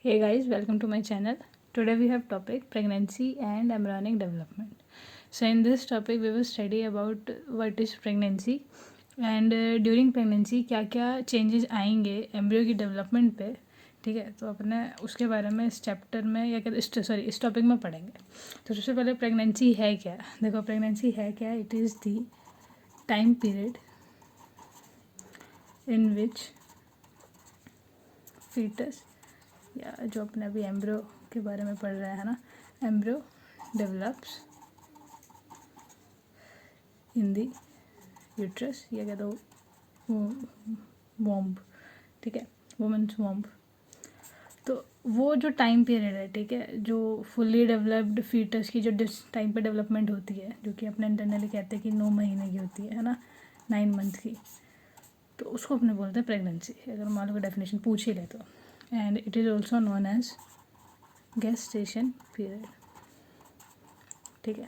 Hey guys, welcome to my channel. Today we have topic pregnancy and embryonic development. So in this topic we will study about what is pregnancy and during pregnancy क्या क्या changes आएंगे embryo की development पे. ठीक है, तो अपने उसके बारे में इस चैप्टर में या इस टॉपिक में पढ़ेंगे. तो सबसे पहले प्रेगनेंसी है क्या. देखो प्रेगनेंसी है क्या. It is the time period in which foetus या जो अपने अभी एम्ब्रियो के बारे में पढ़ रहे हैं ना, embryo develops in the uterus या कह दो वॉम्ब. ठीक है, वुमेन्स वॉम्ब. तो वो जो टाइम पीरियड है, ठीक है, जो फुल्ली डेवलप्ड फीटस की जो टाइम पे डेवलपमेंट होती है, जो कि अपने इंटरनली कहते हैं कि 9 महीने की होती है ना, 9 मंथ की, तो उसको अपने बोलते हैं प्रेगनेंसी, अगर मान लो डेफिनेशन पूछ ही ले तो. And it is also known as gestation period. ठीक है,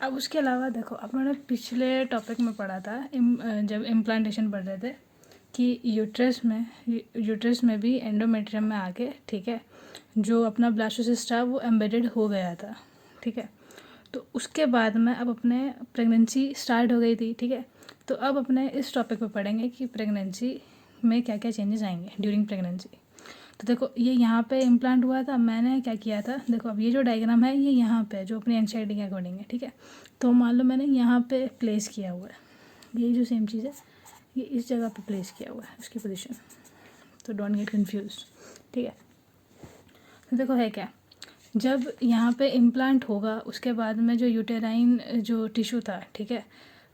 अब उसके अलावा देखो अपने पिछले टॉपिक में पढ़ा था जब इम्प्लांटेशन पढ़ रहे थे कि यूट्रस में भी एंडोमेट्रियम में आके, ठीक है, जो अपना ब्लास्टोसिस्ट था वो एम्बेडेड हो गया था. ठीक है, तो उसके बाद में अब अपने प्रेगनेंसी स्टार्ट हो गई थी. ठीक है, तो अब अपने इस टॉपिक पे पढ़ेंगे कि प्रेगनेंसी में क्या क्या चेंजेस आएंगे ड्यूरिंग प्रेगनेंसी. तो देखो ये यहाँ पे इम्प्लांट हुआ था, मैंने क्या किया था, देखो अब ये जो डायग्राम है ये यहाँ पे जो अपनी एनसीईआरटी के अकॉर्डिंग है. ठीक है, तो मान लो मैंने यहाँ पे प्लेस किया हुआ है, यही जो सेम चीज़ है ये इस जगह पे प्लेस किया हुआ है उसकी पोजीशन. तो डोंट गेट कंफ्यूज. ठीक है, तो देखो है क्या, जब यहाँ पे इम्प्लांट होगा उसके बाद में जो यूटेराइन जो टिश्यू था, ठीक है,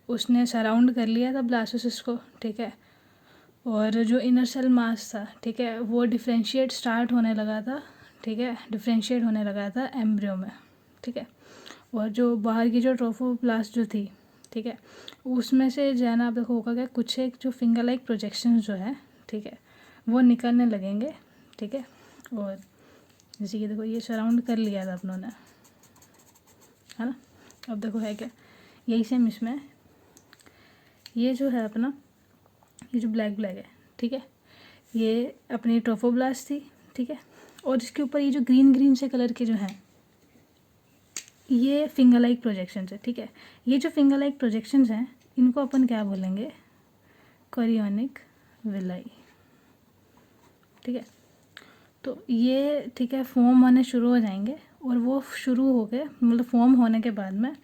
उसने सराउंड कर लिया था ब्लास्टोसिस्ट को. ठीक है, और जो इनर सेल मास था, ठीक है, वो डिफ्रेंशिएट स्टार्ट होने लगा था. ठीक है, डिफ्रेंशिएट होने लगा था एम्ब्रियो में. ठीक है, और जो बाहर की जो ट्रोफोप्लास्ट जो थी, ठीक है, उसमें से जो है ना, आप देखो होगा क्या, कुछ एक जो फिंगर लाइक प्रोजेक्शंस जो है, ठीक है, वो निकलने लगेंगे. ठीक है, और जैसे कि देखो ये सराउंड कर लिया था अपनों ने, है ना. अब देखो है क्या, यही सेम इसमें ये जो है अपना, ये जो ब्लैक है, ठीक है, ये अपनी ट्रोफोब्लास्ट थी. ठीक है, और इसके ऊपर ये जो ग्रीन से कलर के जो हैं ये फिंगर लाइक प्रोजेक्शंस है. ठीक है, ये जो फिंगर लाइक प्रोजेक्शंस हैं इनको अपन क्या बोलेंगे, कोरियोनिक विलाई. ठीक है, तो ये, ठीक है, फॉर्म होने शुरू हो जाएंगे और वो शुरू हो गए मतलब फॉर्म होने के बाद में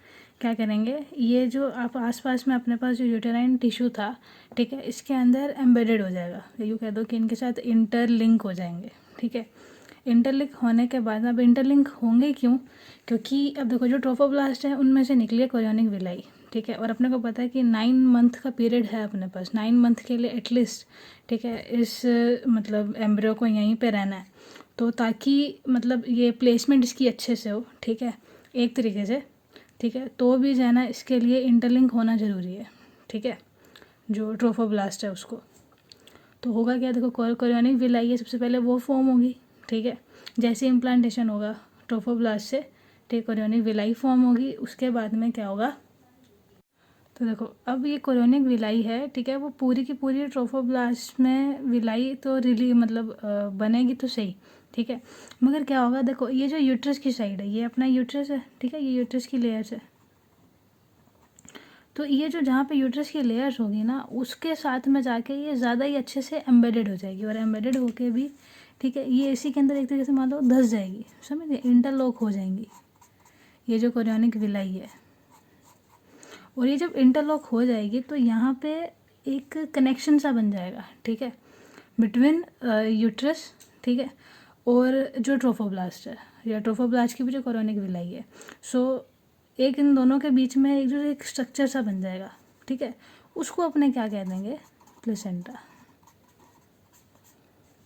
क्या करेंगे, ये जो आप आसपास में अपने पास जो यूटेराइन टिश्यू था, ठीक है, इसके अंदर एम्बेडेड हो जाएगा. यूँ कह दो कि इनके साथ इंटरलिंक हो जाएंगे. ठीक है, इंटरलिंक होने के बाद अब इंटरलिंक होंगे क्यों, क्योंकि अब देखो जो ट्रोफोब्लास्ट है उनमें से निकली है कोरियोनिक विलाई. ठीक है, और अपने को पता है कि 9 मंथ का पीरियड है अपने पास, 9 मंथ के लिए एटलीस्ट. ठीक है, इस मतलब एम्ब्रियो को यहीं पे रहना है, तो ताकि मतलब ये प्लेसमेंट इसकी अच्छे से हो. ठीक है, एक तरीके से. ठीक है, तो भी जो है ना इसके लिए इंटरलिंक होना ज़रूरी है. ठीक है, जो ट्रोफोब्लास्ट है उसको, तो होगा क्या, देखो कोरियोनिक विलाई है, सबसे पहले वो फॉर्म होगी. ठीक है, जैसे इम्प्लांटेशन होगा ट्रोफोब्लास्ट से, ठीक, कोरियोनिक विलाई फॉर्म होगी. उसके बाद में क्या होगा, तो देखो अब ये कोरियोनिक विलाई है, ठीक है, वो पूरी की पूरी ट्रोफोब्लास्ट में विलाई तो रिली मतलब बनेगी तो सही. ठीक है, मगर क्या होगा, देखो ये जो यूट्रस की साइड है ये अपना यूट्रस है. ठीक है, ये यूट्रस की लेयर्स है, तो ये जो जहाँ पे यूट्रस की लेयर्स होगी ना उसके साथ में जाके ये ज़्यादा ही अच्छे से एम्बेडेड हो जाएगी. और एम्बेडेड होके भी, ठीक है, ये इसी के अंदर एक तरीके से मान लो धस जाएगी, समझिए, इंटरलॉक हो जाएंगी ये जो कोरियोनिक विलाई है. और ये जब इंटरलॉक हो जाएगी तो यहाँ पे एक कनेक्शन सा बन जाएगा. ठीक है, बिटवीन यूट्रस, ठीक है, और जो ट्रोफोब्लास्ट है या ट्रोफोब्लास्ट की भी जो कोरियोनिक विलाई है. सो एक इन दोनों के बीच में एक जो एक स्ट्रक्चर सा बन जाएगा. ठीक है, उसको अपने क्या कह देंगे, प्लेसेंटा.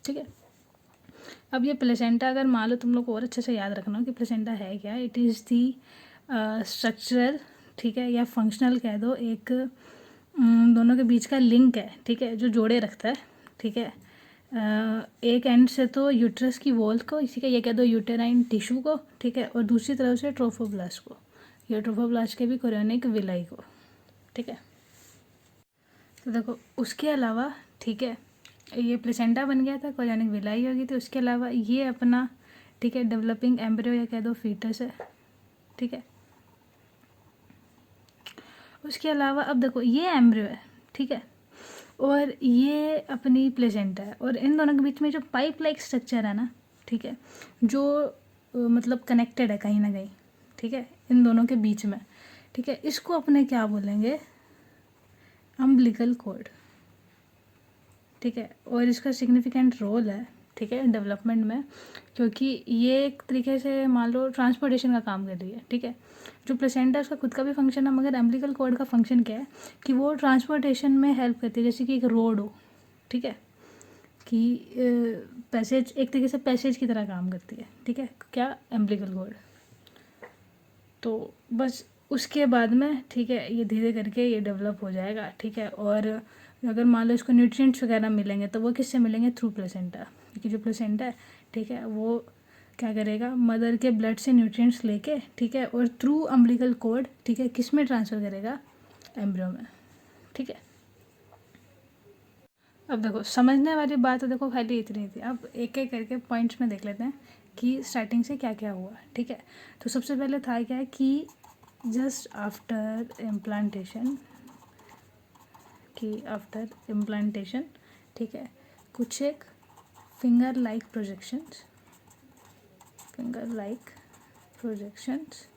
ठीक है, अब ये प्लेसेंटा अगर मान लो तुम लोग को और अच्छे से याद रखना हो कि प्लेसेंटा है क्या, इट इज़ दी स्ट्रक्चरल, ठीक है, या फंक्शनल कह दो, एक दोनों के बीच का लिंक है. ठीक है, जो जोड़े रखता है. ठीक है, एक एंड से तो यूट्रस की वॉल को, इसी का ये कह दो यूटेराइन टिश्यू को. ठीक है, और दूसरी तरफ से ट्रोफोब्लास्ट को, या ट्रोफोब्लास्ट के भी कोरियोनिक विलाई को. ठीक है, तो देखो उसके अलावा, ठीक है, ये प्लेसेंटा बन गया था, कोरियोनिक विलाई होगी थी। उसके अलावा ये अपना, ठीक है, डेवलपिंग एम्ब्रियो या कह दो फीटस है, ठीक है। उसके अलावा अब देखो ये एम्ब्रियो है, ठीक है, और ये अपनी प्लेसेंटा है, और इन दोनों के बीच में जो पाइप लाइक स्ट्रक्चर है ना, ठीक है, जो मतलब कनेक्टेड है कहीं ना कहीं, ठीक है, इन दोनों के बीच में, ठीक है, इसको अपने क्या बोलेंगे, अम्बिलिकल कॉर्ड, ठीक है। और इसका सिग्निफिकेंट रोल है, ठीक है, डेवलपमेंट में, क्योंकि ये एक तरीके से मान लो ट्रांसपोर्टेशन का काम कर रही है, ठीक है। जो प्लेसेंटा उसका खुद का भी फंक्शन है, मगर अम्बिलिकल कॉर्ड का फंक्शन क्या है कि वो ट्रांसपोर्टेशन में हेल्प करती है, जैसे कि एक रोड हो, ठीक है, कि पैसेज, एक तरीके से पैसेज की तरह काम करती है, ठीक है, क्या, अम्बिलिकल कॉर्ड। तो बस उसके बाद में, ठीक है, ये धीरे करके ये डेवलप हो जाएगा, ठीक है। और अगर मान लो इसको न्यूट्रिएंट्स वगैरह मिलेंगे तो वो किससे मिलेंगे, थ्रू प्लेसेंटा, क्योंकि जो प्लेसेंटा है, ठीक है, वो क्या करेगा, मदर के ब्लड से न्यूट्रिएंट्स लेके, ठीक है, और थ्रू अम्बिलिकल कॉर्ड, ठीक है, किस में ट्रांसफ़र करेगा, एम्ब्रियो में, ठीक है। अब देखो समझने वाली बात तो देखो खाली इतनी थी, अब एक एक करके पॉइंट्स में देख लेते हैं कि स्टार्टिंग से क्या क्या हुआ, ठीक है। तो सबसे पहले था क्या कि जस्ट आफ्टर इम्प्लांटेशन, कि आफ्टर इम्प्लांटेशन, ठीक है, कुछ एक finger like projections, finger like projections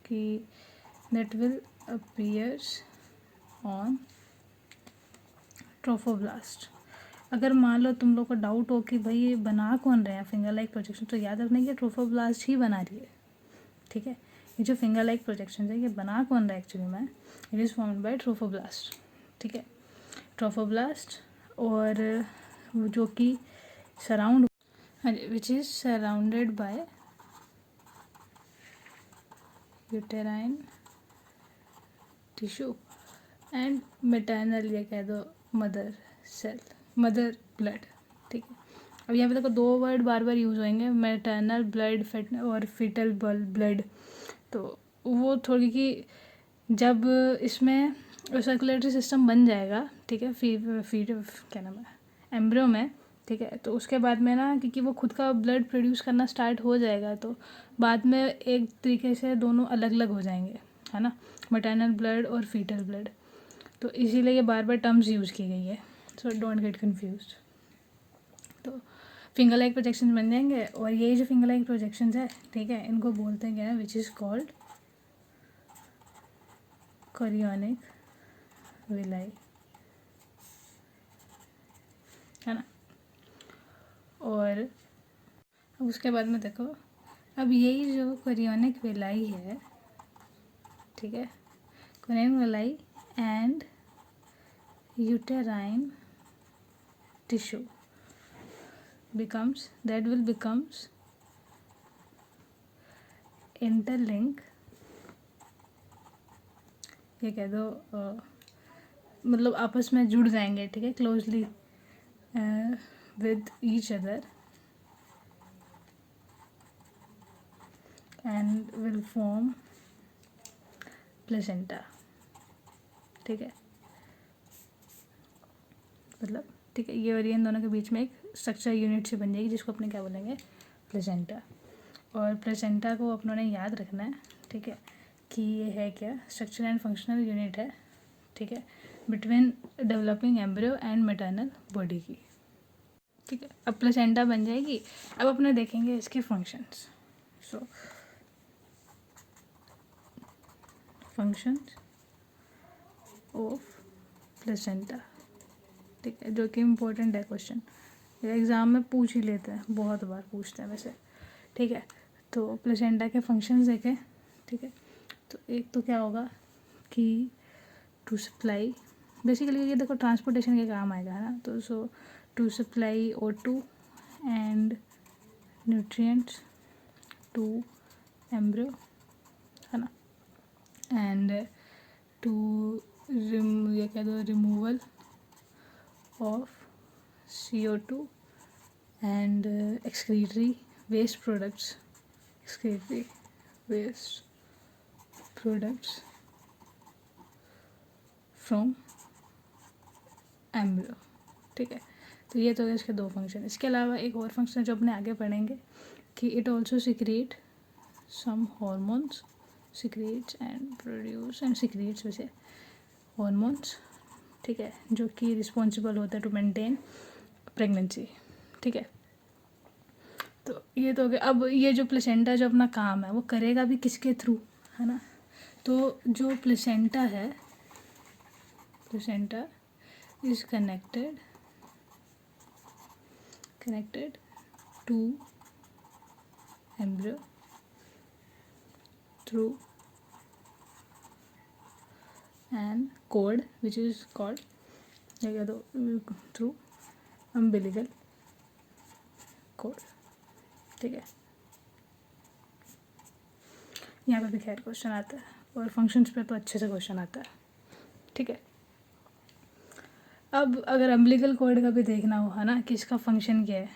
कि that will appears on trophoblast. अगर मान लो तुम लोग को डाउट हो कि भाई ये बना कौन रहे हैं फिंगर लाइक प्रोजेक्शन, तो याद रखना कि ट्रोफोब्लास्ट ही बना रही है, ठीक है। ये जो फिंगर लाइक प्रोजेक्शन है ये बना कौन रहा है एक्चुअली में, it is formed by trophoblast, ठीक है, ट्रोफोब्लास्ट। और वो जो कि surround, which is surrounded by uterine tissue and maternal, ये कह दो मदर सेल, मदर ब्लड, ठीक है। अब यहाँ पे देखो दो वर्ड बार बार यूज़ होंगे, मेटर्नल ब्लड और फीटल ब्लड। तो वो थोड़ी कि जब इसमें सर्कुलेटरी सिस्टम बन जाएगा, ठीक है, फीड क्या नाम है, एम्ब्रियो में, ठीक है, तो उसके बाद में ना, क्योंकि वो खुद का ब्लड प्रोड्यूस करना स्टार्ट हो जाएगा, तो बाद में एक तरीके से दोनों अलग अलग हो जाएंगे, है ना, मैटरनल ब्लड और फीटल ब्लड। तो इसीलिए ये बार बार टर्म्स यूज़ की गई है, सो डोंट गेट कन्फ्यूज। तो फिंगर लाइक प्रोजेक्शन बन जाएंगे, और ये जो फिंगर लाइक प्रोजेक्शन है, ठीक है, इनको बोलते हैं क्या, which is called chorionic villi, है ना। और अब उसके बाद में देखो, अब यही जो कोरियोनिक विलाई है, ठीक है, chorionic villi and uterine tissue becomes, that will becomes interlink, ये कह दो मतलब आपस में जुड़ जाएंगे, ठीक है, closely with each other and will form placenta, ठीक है, मतलब ठीक है, ये और ये इन दोनों के बीच में एक स्ट्रक्चर यूनिट से बन जाएगी, जिसको अपने क्या बोलेंगे, प्लेसेंटा। और प्लेसेंटा को अपनों ने याद रखना है, ठीक है, कि ये है क्या, स्ट्रक्चर एंड फंक्शनल यूनिट है, ठीक है, between developing embryo and maternal body की, ठीक है। अब प्लेसेंटा बन जाएगी, अब अपने देखेंगे इसके functions. So functions of placenta, ठीक है, जो कि इम्पोर्टेंट है, क्वेश्चन एग्ज़ाम में पूछ ही लेते हैं, बहुत बार पूछते हैं वैसे, ठीक है। तो प्लेसेंटा के फंक्शंस देखें, ठीक है, तो एक तो क्या होगा कि टू सप्लाई, बेसिकली ये देखो ट्रांसपोर्टेशन के काम आएगा, है ना। तो so to supply O2 and nutrients to embryo, है ना, एंड टू ये कह दो removal of CO2 and excretory waste products, excretory waste products from embryo, ठीक है। तो ये तो है इसके दो फंक्शन। इसके अलावा एक और फंक्शन जो अपने आगे पढ़ेंगे कि it also secrete some hormones, secretes and produce and secretes वैसे हॉर्मोन्स, ठीक है, जो कि रिस्पॉन्सिबल होता है टू मेंटेन प्रेगनेंसी, ठीक है। तो ये तो हो गया। अब ये जो प्लेसेंटा जो अपना काम है वो करेगा भी किसके थ्रू, है ना। तो जो प्लेसेंटा है, placenta is connected to embryo through an cord which is called या तो थ्रू अम्बिलिकल cord, ठीक है। यहाँ पे भी खैर क्वेश्चन आता है और फंक्शंस पे तो अच्छे से क्वेश्चन आता है, ठीक है। अब अगर अम्बिलिकल कॉर्ड का भी देखना हो, है ना, कि इसका फंक्शन क्या है,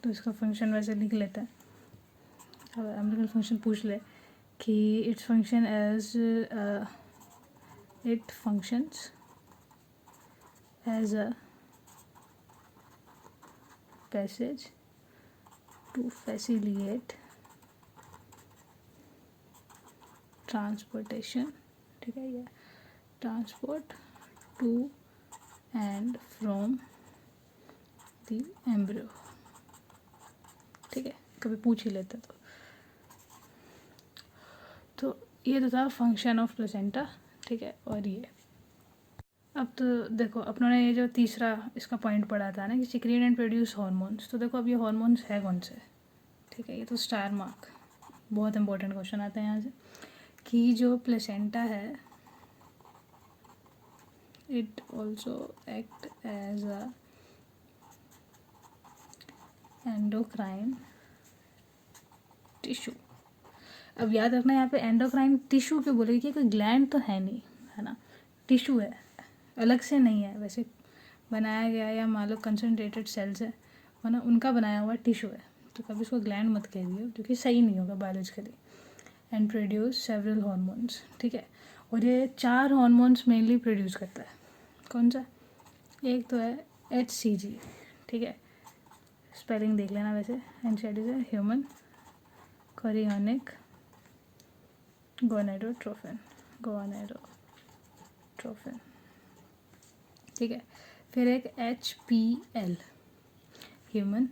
तो इसका फंक्शन वैसे लिख लेते हैं। अब अम्बिलिकल फंक्शन पूछ ले कि its function as it functions as a passage to facilitate transportation, ठीक है, या transport to and from the embryo, ठीक है, कभी पूछ ही लेते तो ये तो था फंक्शन ऑफ प्लेसेंटा, ठीक है। और ये अब तो देखो अपनों ने ये जो तीसरा इसका पॉइंट पढ़ा था ना कि सिक्रीट एंड प्रोड्यूस हार्मोन्स, तो देखो अब ये हार्मोन्स है कौन से, ठीक है। ये तो स्टार मार्क, बहुत इंपॉर्टेंट क्वेश्चन आता है यहाँ से कि जो प्लेसेंटा है it also act as a endocrine tissue. अब याद रखना यहाँ पे एंडोक्राइन टिश्यू क्यों बोले, कि कोई ग्लैंड तो है नहीं, है ना, टिश्यू है, अलग से नहीं है वैसे बनाया गया, या मान लो कंसनट्रेटेड सेल्स है, वरना उनका बनाया हुआ टिश्यू है। तो कभी इसको ग्लैंड मत कह दियो, क्योंकि सही नहीं होगा biologically. And produce several hormones, ठीक है। और ये 4 हॉर्मोन्स मेनली प्रोड्यूस करता है। कौन सा? एक तो है HCG, ठीक है, स्पेलिंग देख लेना वैसे, and is human chorionic gonadotrophin, ठीक है। फिर एक HPL, ह्यूमन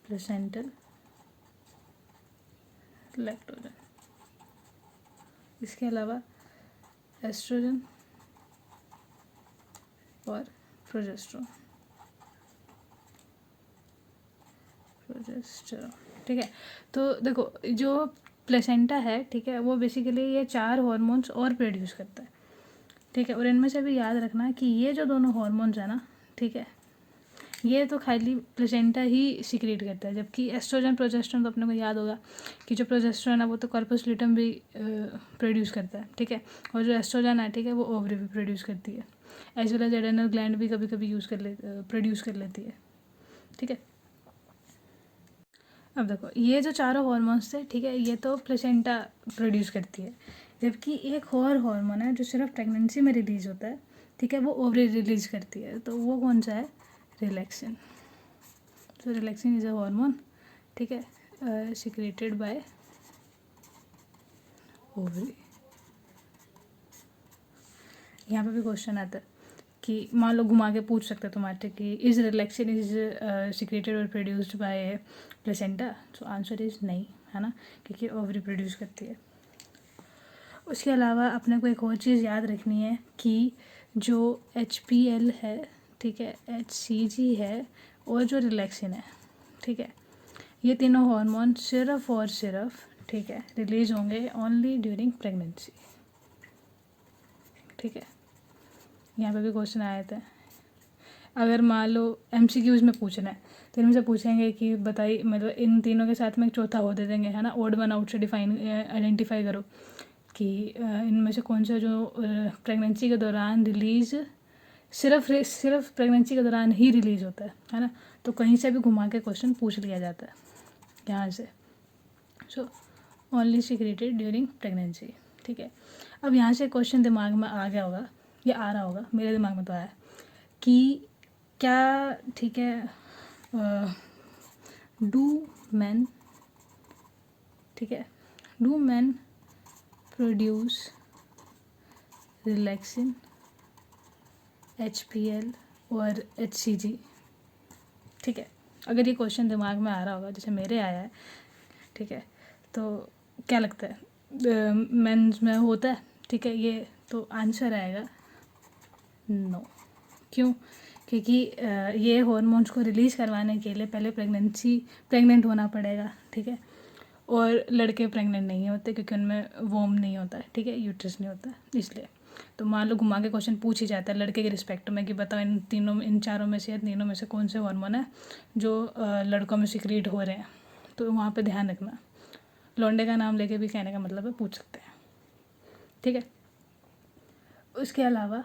प्लेसेंटल लैक्टोजन। इसके अलावा एस्ट्रोजन और प्रोजेस्टेरोन, ठीक है। तो देखो जो प्लेसेंटा है, ठीक है, वो बेसिकली ये 4 हॉर्मोन्स और प्रोड्यूस करता है, ठीक है। और इनमें से भी याद रखना कि ये जो दोनों हॉर्मोन्स है ना, ठीक है, ये तो खाली प्लेसेंटा ही सिक्रीट करता है, जबकि एस्ट्रोजन प्रोजेस्टेरोन तो अपने को याद होगा कि जो प्रोजेस्टेरोन है वो तो कॉर्पस ल्यूटेम भी प्रोड्यूस करता है, ठीक है। और जो एस्ट्रोजन है, ठीक है, वो ओवरी भी प्रोड्यूस करती है, एज वेल एज एडेनल ग्लैंड भी कभी कभी प्रोड्यूस कर लेती है, ठीक है। अब देखो ये जो चारों हॉर्मोन्स थे, ठीक है, ये तो प्लेसेंटा प्रोड्यूस करती है, जबकि एक और हार्मोन है जो सिर्फ प्रेगनेंसी में रिलीज होता है, ठीक है, वो ओवरी रिलीज करती है। तो वो कौन सा है? रिलैक्सिन। तो रिलैक्सिन इज अ हार्मोन, ठीक है, सिक्रेटेड बाय ओवरी। यहाँ पे भी क्वेश्चन आता है कि मान लो घुमा के पूछ सकते तुम्हारे कि इज रिलैक्सिन इज सिक्रेटेड और प्रोड्यूस्ड बाय प्लेसेंटा। तो आंसर इज नहीं, है ना, क्योंकि ओवरी प्रोड्यूस करती है। उसके अलावा अपने को एक और चीज़ याद रखनी है कि जो HPL है, ठीक है, HCG है और जो रिलैक्सिन है, ठीक है, ये तीनों हार्मोन सिर्फ और सिर्फ, ठीक है, रिलीज होंगे ओनली ड्यूरिंग प्रेगनेंसी, ठीक है। यहाँ पे भी क्वेश्चन आए थे, अगर मान लो MCQs में पूछना है तो इनमें से पूछेंगे कि बताइए, मतलब इन तीनों के साथ में एक चौथा हो दे देंगे, है ना, ओड वन आउट से आइडेंटिफाई करो कि इनमें से कौन सा जो प्रेगनेंसी के दौरान रिलीज़ सिर्फ प्रेगनेंसी के दौरान ही रिलीज़ होता है ना। तो कहीं से भी घुमा के क्वेश्चन पूछ लिया जाता है यहाँ से। So only secreted during pregnancy, ठीक है। अब यहाँ से क्वेश्चन दिमाग में आ गया होगा ये आ रहा होगा, मेरे दिमाग में तो आया कि क्या, ठीक है, डू मैन, ठीक है, do man produce relaxin, HPL और HCG, ठीक है। अगर ये क्वेश्चन दिमाग में आ रहा होगा जैसे मेरे आया है, ठीक है, तो क्या लगता है मेंस में होता है, ठीक है, ये तो आंसर आएगा नो। क्यों? क्योंकि ये हार्मोन्स को रिलीज़ करवाने के लिए पहले प्रेग्नेंट होना पड़ेगा, ठीक है, और लड़के प्रेग्नेंट नहीं होते क्योंकि उनमें वोम नहीं होता है, ठीक है, यूट्रस नहीं होता है इसलिए। तो मान लो घुमा के क्वेश्चन पूछ ही जाता है लड़के के रिस्पेक्ट में कि बताओ इन चारों में से या तीनों में से कौन से हार्मोन है जो लड़कों में सिक्रीट हो रहे हैं, तो वहाँ पे ध्यान रखना। लौंडे का नाम लेके भी कहने का मतलब है पूछ सकते हैं, ठीक है। उसके अलावा